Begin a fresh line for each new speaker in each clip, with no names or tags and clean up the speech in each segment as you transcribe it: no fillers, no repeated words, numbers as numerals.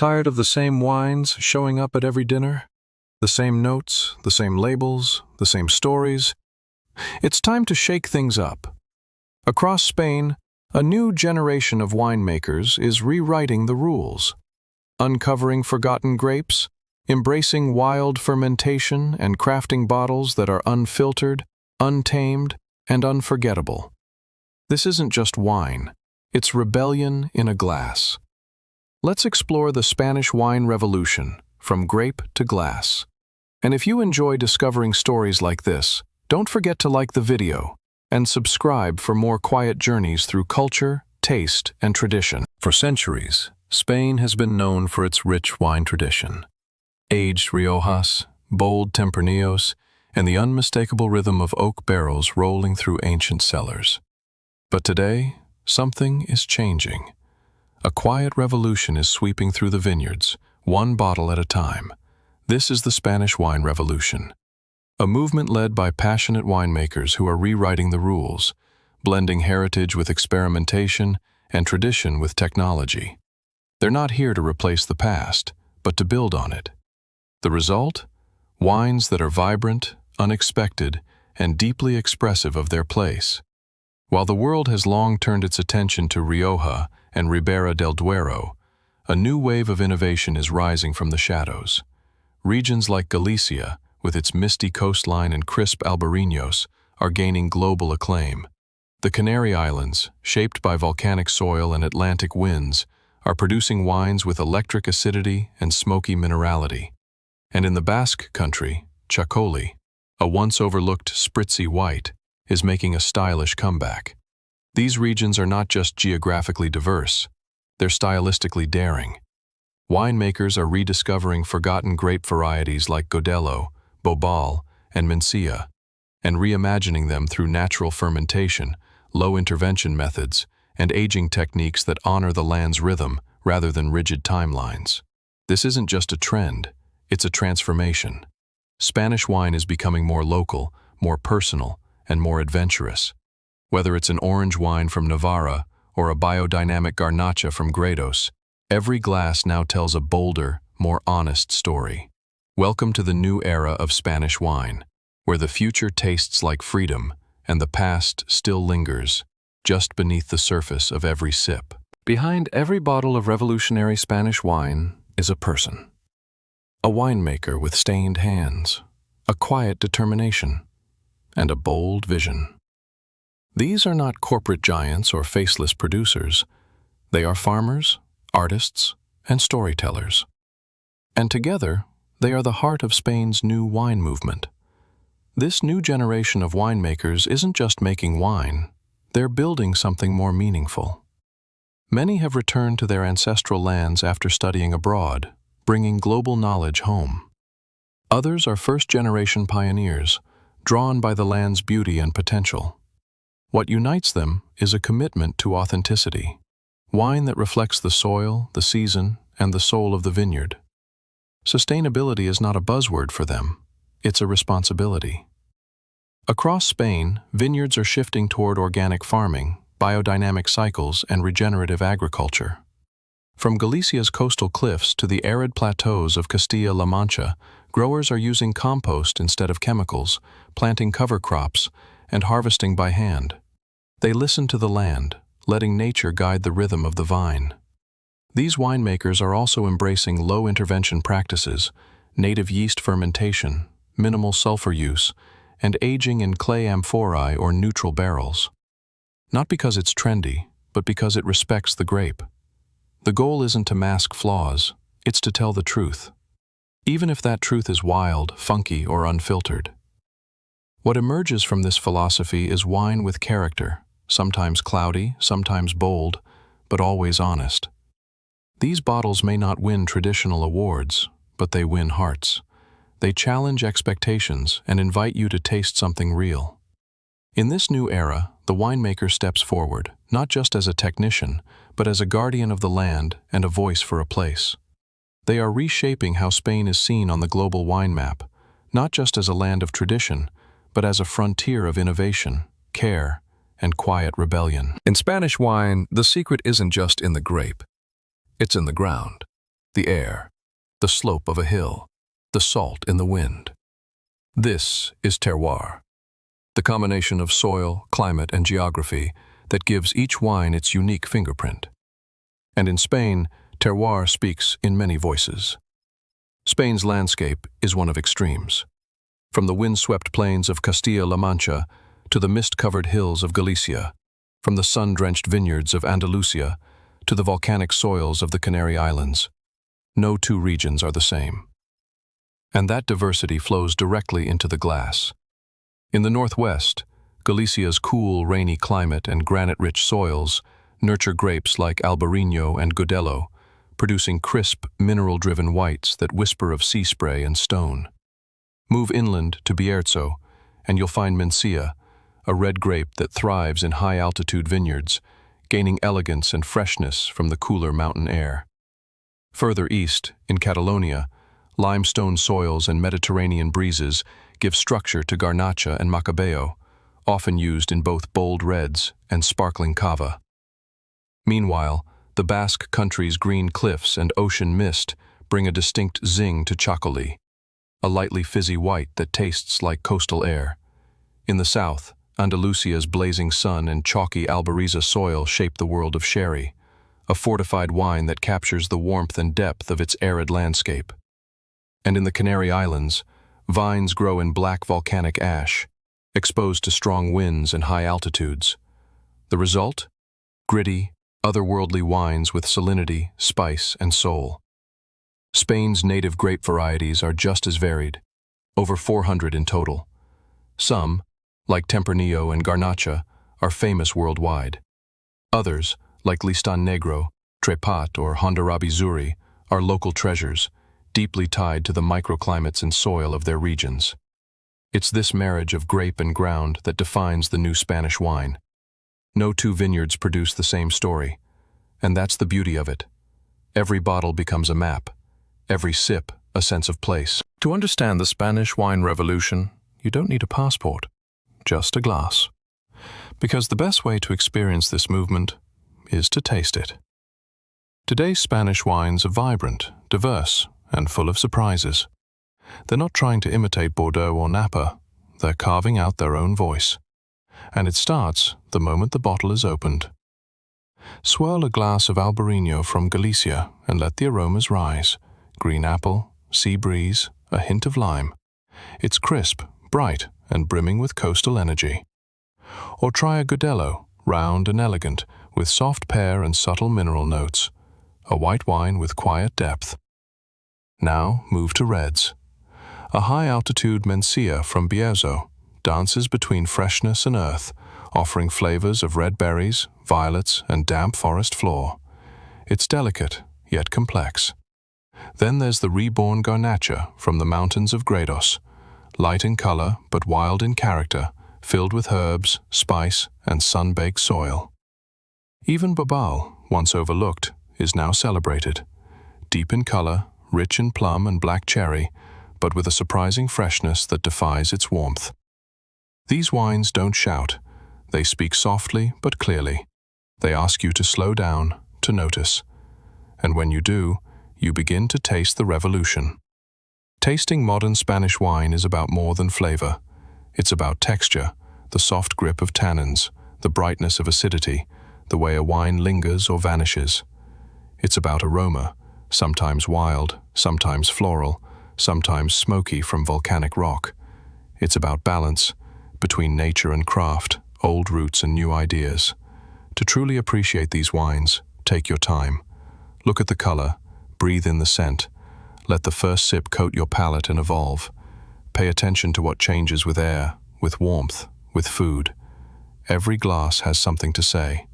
Tired of the same wines showing up at every dinner? The same notes, the same labels, the same stories? It's time to shake things up. Across Spain, a new generation of winemakers is rewriting the rules, uncovering forgotten grapes, embracing wild fermentation, and crafting bottles that are unfiltered, untamed, and unforgettable. This isn't just wine, it's rebellion in a glass. Let's explore the Spanish wine revolution, from grape to glass. And if you enjoy discovering stories like this, don't forget to like the video and subscribe for more quiet journeys through culture, taste, and tradition. For centuries, Spain has been known for its rich wine tradition. Aged Riojas, bold Tempranillos, and the unmistakable rhythm of oak barrels rolling through ancient cellars. But today, something is changing. A quiet revolution is sweeping through the vineyards, one bottle at a time. This is the Spanish wine revolution. A movement led by passionate winemakers who are rewriting the rules, blending heritage with experimentation and tradition with technology. They're not here to replace the past, but to build on it. The result? Wines that are vibrant, unexpected, and deeply expressive of their place. While the world has long turned its attention to Rioja and Ribera del Duero, a new wave of innovation is rising from the shadows. Regions like Galicia, with its misty coastline and crisp Albareños, are gaining global acclaim. The Canary Islands, shaped by volcanic soil and Atlantic winds, are producing wines with electric acidity and smoky minerality. And in the Basque country, Chacoli, a once overlooked spritzy white, is making a stylish comeback. These regions are not just geographically diverse, they're stylistically daring. Winemakers are rediscovering forgotten grape varieties like Godello, Bobal, and Mencia, and reimagining them through natural fermentation, low-intervention methods, and aging techniques that honor the land's rhythm rather than rigid timelines. This isn't just a trend, it's a transformation. Spanish wine is becoming more local, more personal, and more adventurous. Whether it's an orange wine from Navarra or a biodynamic garnacha from Gredos, every glass now tells a bolder, more honest story. Welcome to the new era of Spanish wine, where the future tastes like freedom and the past still lingers, just beneath the surface of every sip. Behind every bottle of revolutionary Spanish wine is a person. A winemaker with stained hands, a quiet determination, and a bold vision. These are not corporate giants or faceless producers. They are farmers, artists, and storytellers. And together, they are the heart of Spain's new wine movement. This new generation of winemakers isn't just making wine, they're building something more meaningful. Many have returned to their ancestral lands after studying abroad, bringing global knowledge home. Others are first-generation pioneers, drawn by the land's beauty and potential. What unites them is a commitment to authenticity, wine that reflects the soil, the season, and the soul of the vineyard. Sustainability is not a buzzword for them, it's a responsibility. Across Spain, vineyards are shifting toward organic farming, biodynamic cycles, and regenerative agriculture. From Galicia's coastal cliffs to the arid plateaus of Castilla-La Mancha, growers are using compost instead of chemicals, planting cover crops, and harvesting by hand. They listen to the land, letting nature guide the rhythm of the vine. These winemakers are also embracing low-intervention practices, native yeast fermentation, minimal sulfur use, and aging in clay amphorae or neutral barrels. Not because it's trendy, but because it respects the grape. The goal isn't to mask flaws, it's to tell the truth, even if that truth is wild, funky, or unfiltered. What emerges from this philosophy is wine with character, sometimes cloudy, sometimes bold, but always honest. These bottles may not win traditional awards, but they win hearts. They challenge expectations and invite you to taste something real. In this new era, the winemaker steps forward, not just as a technician, but as a guardian of the land and a voice for a place. They are reshaping how Spain is seen on the global wine map, not just as a land of tradition, but as a frontier of innovation, care, and quiet rebellion. In Spanish wine, the secret isn't just in the grape. It's in the ground. the air, the slope of a hill, the salt in the wind. This is terroir, the combination of soil, climate, and geography that gives each wine its unique fingerprint. And in Spain, terroir speaks in many voices. Spain's landscape is one of extremes. From the wind-swept plains of Castilla-La Mancha to the mist-covered hills of Galicia, from the sun-drenched vineyards of Andalusia to the volcanic soils of the Canary Islands, no two regions are the same. And that diversity flows directly into the glass. In the northwest, Galicia's cool, rainy climate and granite-rich soils nurture grapes like Albarino and Godello, producing crisp, mineral-driven whites that whisper of sea spray and stone. Move inland to Bierzo, and you'll find Mencia, a red grape that thrives in high-altitude vineyards, gaining elegance and freshness from the cooler mountain air. Further east, in Catalonia, limestone soils and Mediterranean breezes give structure to Garnacha and Macabeo, often used in both bold reds and sparkling cava. Meanwhile, the Basque country's green cliffs and ocean mist bring a distinct zing to Chocolí, a lightly fizzy white that tastes like coastal air. In the south, Andalusia's blazing sun and chalky Albariza soil shape the world of sherry, a fortified wine that captures the warmth and depth of its arid landscape. And in the Canary Islands, vines grow in black volcanic ash, exposed to strong winds and high altitudes. The result? Gritty, otherworldly wines with salinity, spice, and soul. Spain's native grape varieties are just as varied, over 400 in total. Some, like Tempranillo and Garnacha, are famous worldwide. Others, like Listan Negro, Trepat, or Hondurabi Zuri, are local treasures, deeply tied to the microclimates and soil of their regions. It's this marriage of grape and ground that defines the new Spanish wine. No two vineyards produce the same story, and that's the beauty of it. Every bottle becomes a map, every sip a sense of place. To understand the Spanish wine revolution, you don't need a passport, just a glass. Because the best way to experience this movement is to taste it. Today's Spanish wines are vibrant, diverse, and full of surprises. They're not trying to imitate Bordeaux or Napa, they're carving out their own voice. And it starts the moment the bottle is opened. Swirl a glass of Albarino from Galicia and let the aromas rise. Green apple, sea breeze, a hint of lime. It's crisp, bright, and brimming with coastal energy. Or try a Godello, round and elegant, with soft pear and subtle mineral notes. A white wine with quiet depth. Now move to reds. A high-altitude Mencia from Bierzo dances between freshness and earth, offering flavors of red berries, violets, and damp forest floor. It's delicate, yet complex. Then there's the reborn Garnacha from the mountains of Gredos, light in color but wild in character, filled with herbs, spice, and sun-baked soil. Even Babal, once overlooked, is now celebrated. Deep in color, rich in plum and black cherry, but with a surprising freshness that defies its warmth. These wines don't shout. They speak softly but clearly. They ask you to slow down, to notice. And when you do, you begin to taste the revolution. Tasting modern Spanish wine is about more than flavor. It's about texture, the soft grip of tannins, the brightness of acidity, the way a wine lingers or vanishes. It's about aroma, sometimes wild, sometimes floral, sometimes smoky from volcanic rock. It's about balance, between nature and craft, old roots and new ideas. To truly appreciate these wines, take your time. Look at the color, breathe in the scent. Let the first sip coat your palate and evolve. Pay attention to what changes with air, with warmth, with food. Every glass has something to say.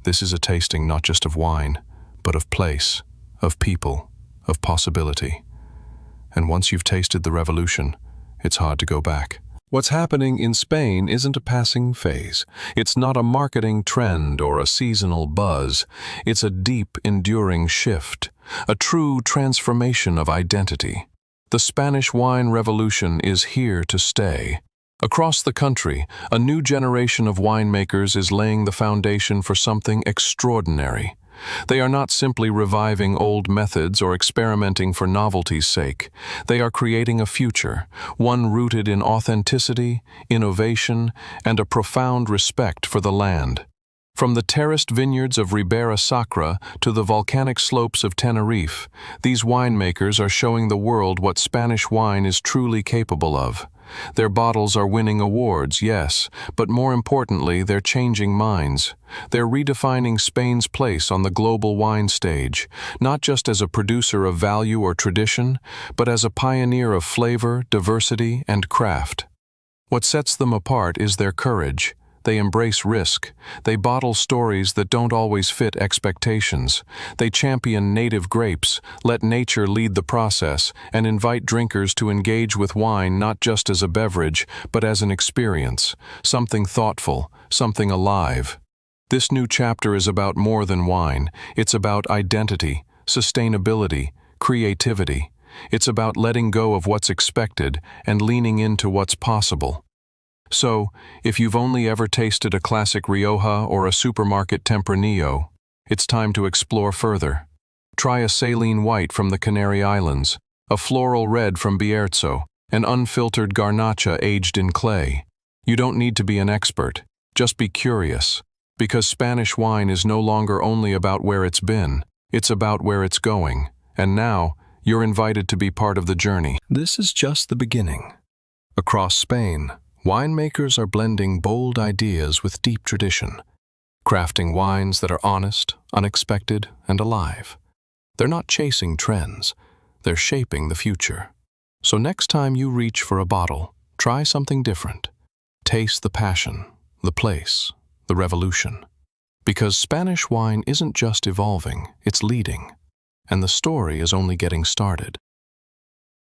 This is a tasting not just of wine, but of place, of people, of possibility. And once you've tasted the revolution, it's hard to go back. What's happening in Spain isn't a passing phase. It's not a marketing trend or a seasonal buzz. It's a deep, enduring shift, a true transformation of identity. The Spanish wine revolution is here to stay. Across the country, a new generation of winemakers is laying the foundation for something extraordinary. They are not simply reviving old methods or experimenting for novelty's sake. They are creating a future, one rooted in authenticity, innovation, and a profound respect for the land. From the terraced vineyards of Ribera Sacra to the volcanic slopes of Tenerife, these winemakers are showing the world what Spanish wine is truly capable of. Their bottles are winning awards, yes, but more importantly, they're changing minds. They're redefining Spain's place on the global wine stage, not just as a producer of value or tradition, but as a pioneer of flavor, diversity, and craft. What sets them apart is their courage. They embrace risk. They bottle stories that don't always fit expectations. They champion native grapes, let nature lead the process, and invite drinkers to engage with wine not just as a beverage, but as an experience, something thoughtful, something alive. This new chapter is about more than wine. It's about identity, sustainability, creativity. It's about letting go of what's expected and leaning into what's possible. So, if you've only ever tasted a classic Rioja or a supermarket Tempranillo, it's time to explore further. Try a saline white from the Canary Islands, a floral red from Bierzo, an unfiltered Garnacha aged in clay. You don't need to be an expert, just be curious, because Spanish wine is no longer only about where it's been, it's about where it's going, and now, you're invited to be part of the journey. This is just the beginning. Across Spain, winemakers are blending bold ideas with deep tradition, crafting wines that are honest, unexpected, and alive. They're not chasing trends, they're shaping the future. So next time you reach for a bottle, try something different. Taste the passion, the place, the revolution. Because Spanish wine isn't just evolving, it's leading. And the story is only getting started.